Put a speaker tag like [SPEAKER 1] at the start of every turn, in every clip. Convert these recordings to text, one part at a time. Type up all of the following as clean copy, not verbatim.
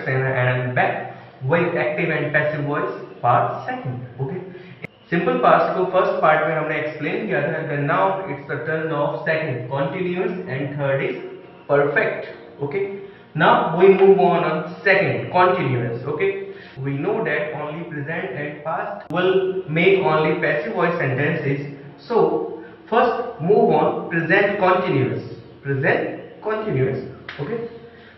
[SPEAKER 1] Saxena and I'm back with active and passive voice part second. Okay. Simple past को first part में हमने explain किया था. Then now it's the turn of second continuous and third is perfect. Okay. Now we move on second continuous. Okay. We know that only present and past will make only passive voice sentences. So first move on present continuous. Present continuous. Okay.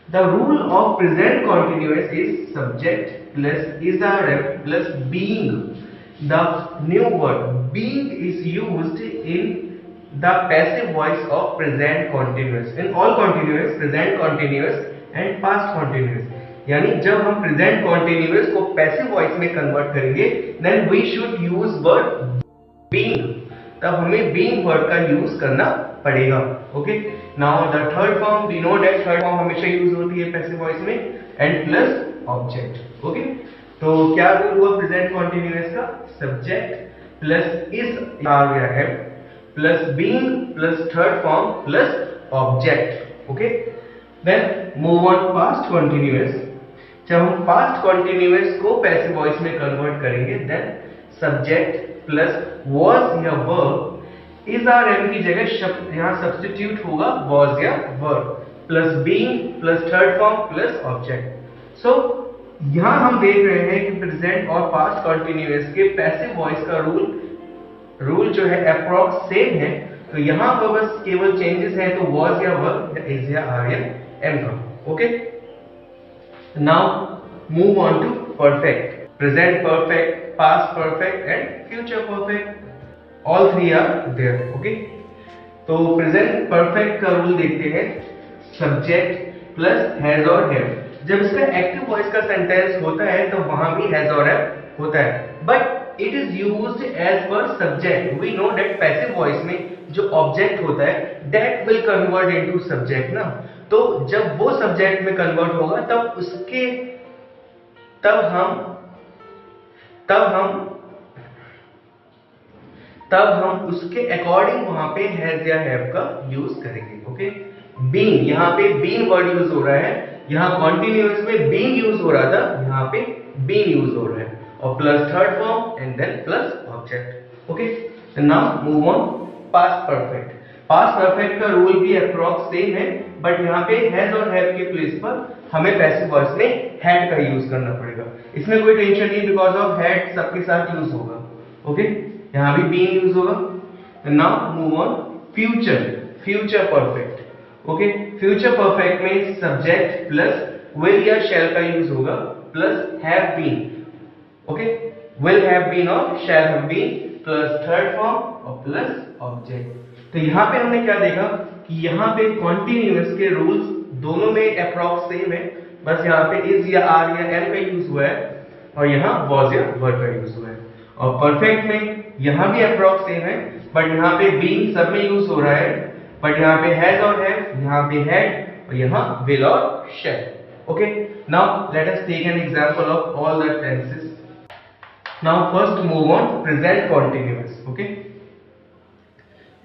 [SPEAKER 1] The rule of present continuous is subject plus isrf plus being. The new word being is used in the passive voice of present continuous. In all continuous, present continuous and past continuous. यानी जब हम present continuous को passive voice में convert करेंगे, then we should use word being. तब हमें being word का use करना पड़ेगा. Okay. Now the third form, we know that third form हमेशा use होती है passive voice में and plus object. Okay. तो क्या रूल हुआ present continuous का? Subject plus is आ गया है plus being plus third form plus object. Okay. Then move on past continuous. जब हम past continuous को passive voice में convert करेंगे, then subject plus was या verb is और am की जगह शब्द यहाँ सब्स्टिट्यूट होगा was या verb plus being plus third form plus object. So यहाँ हम देख रहे हैं कि present और past continuous के passive voice का रूल जो है अप्रॉक्स सेम है. तो यहाँ पर बस केवल चेंजेस है तो was या verb या is या are या am का. Okay. Now move on to perfect. Present perfect, past perfect and future perfect. All three are there. Okay. तो present perfect का रूल देखते हैं. Subject plus has or have. जब इसका active voice का sentence होता है तो वहां भी has or have होता है. But it is used as per subject. We know that passive voice में जो object होता है that will convert into subject ना. तो जब वो subject में convert होगा तब हम उसके अकॉर्डिंग वहां पे हैज या हैव का यूज करेंगे. ओके. बीइंग, यहाँ पे बीइंग वर्ड यूज हो रहा है. यहाँ कॉन्टिन्यूअस में बीइंग यूज हो रहा था, यहाँ पे बीइंग यूज हो रहा है और plus third form and then plus object. Okay. Now move on past perfect. Past perfect का रूल भी अप्रॉक्स सेम है बट यहाँ पे हैज और हैव के प्लेस पर हमें पैसिव वॉइस में हैड का यूज करना पड़ेगा. इसमें कोई टेंशन नहीं बिकॉज ऑफ हैड सबके साथ यूज होगा. ओके. यहाँ भी बीइंग यूज होगा. Now move on future. Future perfect. Okay. Future perfect में सब्जेक्ट प्लस विल या शैल का यूज होगा plus have been. Okay. Will have been और shall have been plus third form और प्लस ऑब्जेक्ट. तो यहाँ पे हमने क्या देखा कि यहाँ पे कॉन्टिन्यूअस के रूल्स दोनों में अप्रॉक्स सेम है. बस यहाँ पे इज या आर या एम का यूज हुआ है और यहाँ वॉज या वर का यूज हुआ है. और परफेक्ट में यहाँ भी अप्रॉक्स सेम है बट यहाँ पे बीइंग सब में यूज हो रहा है बट यहाँ पे हैज और हैव, यहाँ पे हैड और यहाँ विल और shall. Okay. Now let us take an example of all the tenses. Now first move on present continuous. Okay.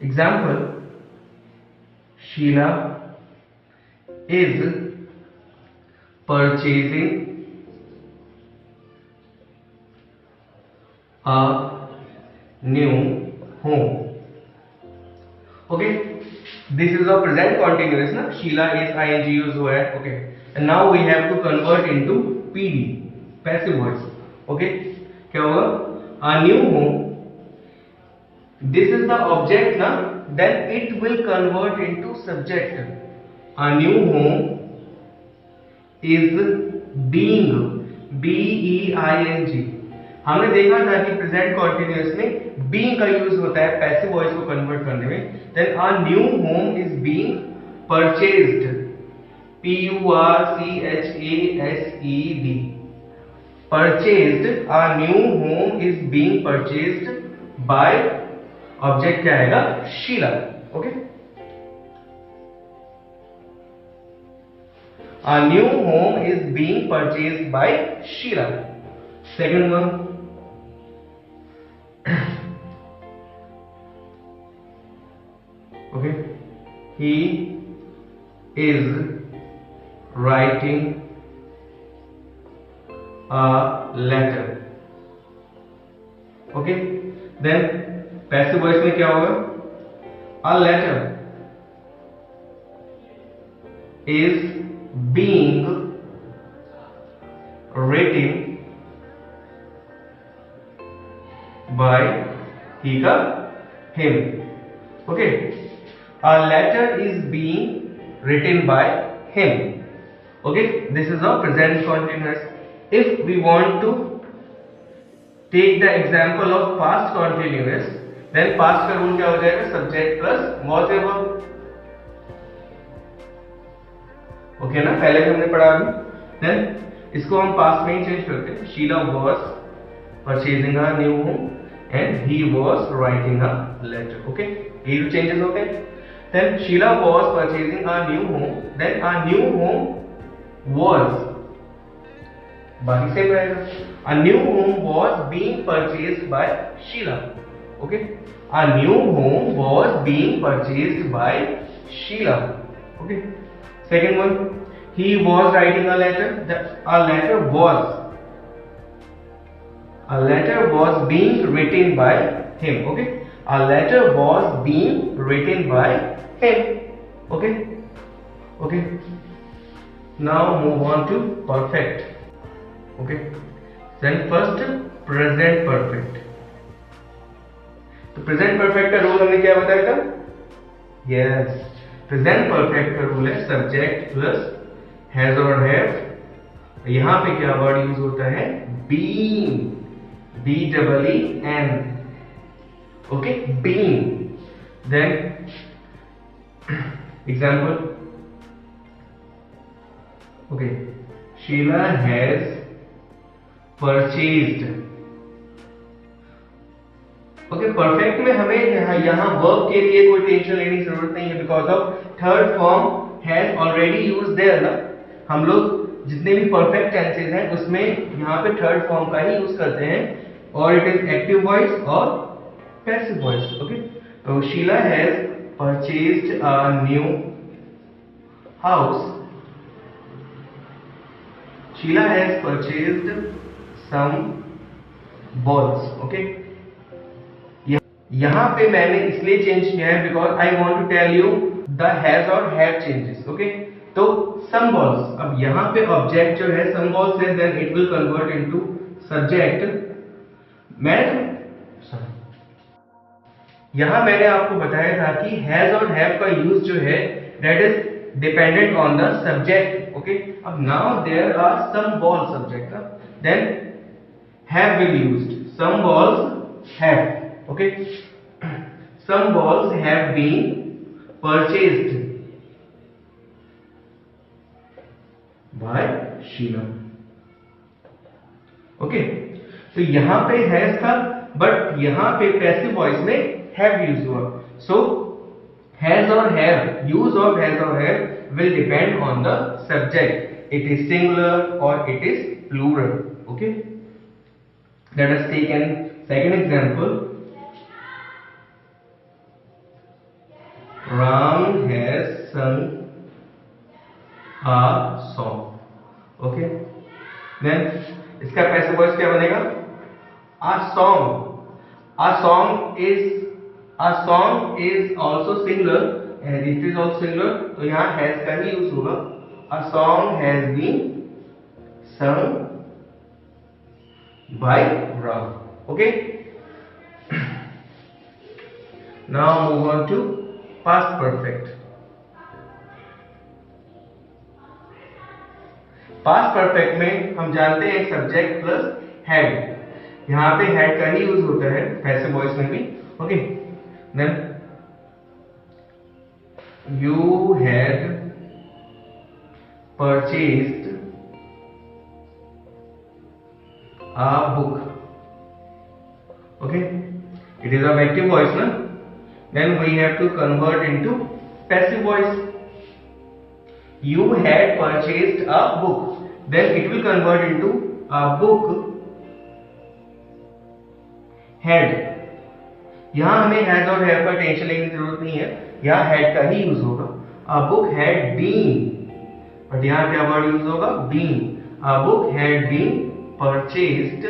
[SPEAKER 1] Example, Sheila is purchasing a new home. Okay, this is a present continuous ना. Sheila is ing use हुआ है. Okay, and now we have to convert into PD, passive voice. Okay, क्या होगा? A new home. This is the object na, then it will convert into subject. A new home is being, B-E-I-N-G. हमने देखा था कि present continuous में being का use होता है पैसिव वॉइस को कन्वर्ट करने में. Then a new home is being purchased, P-U-R-C-H-A-S-E-D. Purchased, a new home is being purchased by object क्या आएगा? Sheela. Okay. A new home is being purchased by Sheila. Second one. Okay. He is writing a letter. Okay, then passive voice में क्या होगा? A letter is being written by he का him. Okay, a letter is being written by him. Okay, this is a present continuous. If we want to take the example of past continuous, then past का rule क्या हो जाएगा? Subject plus was a verb. Okay ना, पहले भी हमने पढ़ा अभी. देन इसको हम पास्ट में ही चेंज करते हैं. Sheela was purchasing a new home and he was writing a letter. Okay, ये जो चेंजेस होते हैं. Then Sheela was purchasing a new home, then a new home was, बाकी सेम रहेगा. A new home was being purchased by Sheela. Okay, a new home was being purchased by Sheela. Okay, second one, he was writing a letter. A letter was being written by him. Okay, a letter was being written by him. Okay, okay. Now move on to perfect. Okay, then first present perfect. तो present perfect का रूल हमने क्या बताया था? Yes, present perfect का rule है subject plus has और हैव. यहां पे क्या वर्ड यूज होता है? Being, BEEN. Okay, being. Then example. Okay, Sheela has purchased. Okay, perfect में हमें यहाँ वर्ब के लिए कोई टेंशन लेने की जरूरत नहीं है, because of third form has already use their ना. हम लोग जितने भी परफेक्ट टेंसेस हैं उसमें यहाँ पे थर्ड फॉर्म का ही यूज करते हैं, और इट इज एक्टिव वॉइस और पैसिव वॉइस. ओके, तो Sheela has purchased a new house. Sheela has purchased some balls. Okay, यहां पे मैंने इसलिए चेंज किया है because I want to tell you the has और हैव चेंजेस. ओके, तो सम बॉल्स, अब यहां पे ऑब्जेक्ट जो है सम बॉल्स है, then it will convert into subject. यहां मैंने आपको बताया था कि हैज और हैव का यूज जो है that is dependent on the subject. Okay, अब now there are some ball subject, then have will used. Some balls have. Okay, some balls have been purchased by Sheila. Okay, तो यहां पे has था, but यहां पे passive voice में have use हुआ. So has or have, use of has or have will depend on the subject. It is singular or it is plural. Okay, let us take an second example. Ram has sung a song. Okay, then इसका passive voice क्या बनेगा? A song. A song is also singular, and it is also singular, तो यहाँ has का ही use होगा. A song has been sung by Ram. Okay, now move on to past perfect. Past perfect में हम जानते हैं सब्जेक्ट प्लस हैड. यहां पे हैड का ही यूज होता है पैसिव वॉइस में भी. Okay, then you had purchased a book. Okay, it is a active voice ना. Then we have to convert into passive voice. You had purchased a book. Then it will convert into a book had. यहाँ हमें has और have का tension लेने की जरूरत नहीं है, यहाँ had का ही यूज होगा. A book had been, but यहाँ क्या वर्ड यूज होगा? Been. A book had been purchased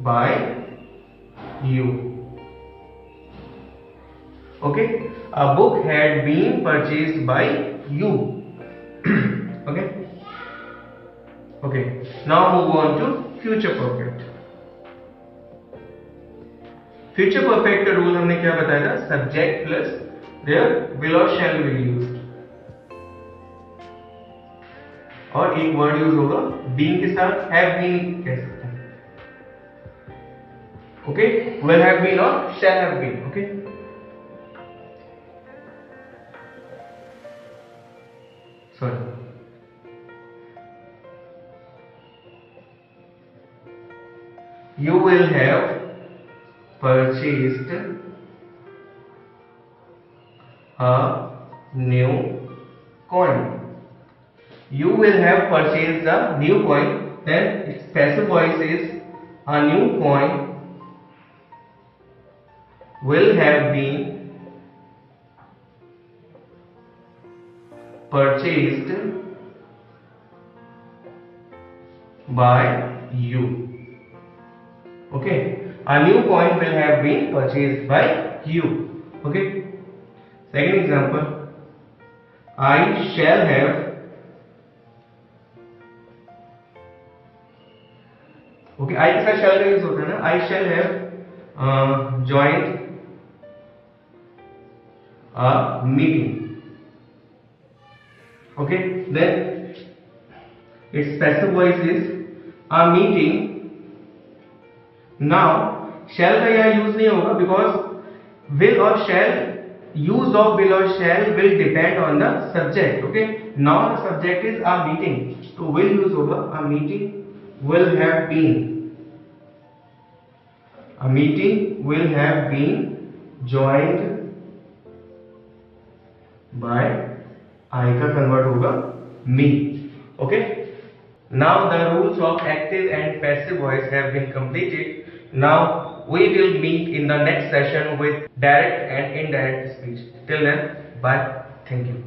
[SPEAKER 1] by you. Okay, a book had been purchased by you. Okay. Okay, now move on to future perfect. Future perfect का रूल हमने क्या बताया था? Subject plus there will और शैल will used, और एक word use होगा बीइंग के साथ, हैव बीन कह सकते हैं. ओके, विल हैव बीन और shall have been. Okay, sorry, you will have purchased a new coin. You will have purchased a new coin. Then its passive voice is a new coin will have been purchased by you. Okay, a new coin will have been purchased by you. Okay, second example, I shall have okay, I के साथ shall का use होता है ना. I shall have joined a meeting. Okay, then its passive voice is a meeting. Now shall का यहाँ use नहीं होगा because will और shall, use of will or shall will depend on the subject. Okay, now the subject is a meeting, so will use होगा. A meeting will have been, a meeting will have been joined by, I का convert होगा me. Okay, now the rules of active and passive voice have been completed. Now we will meet in the next session with direct and indirect speech. Till then, bye. Thank you.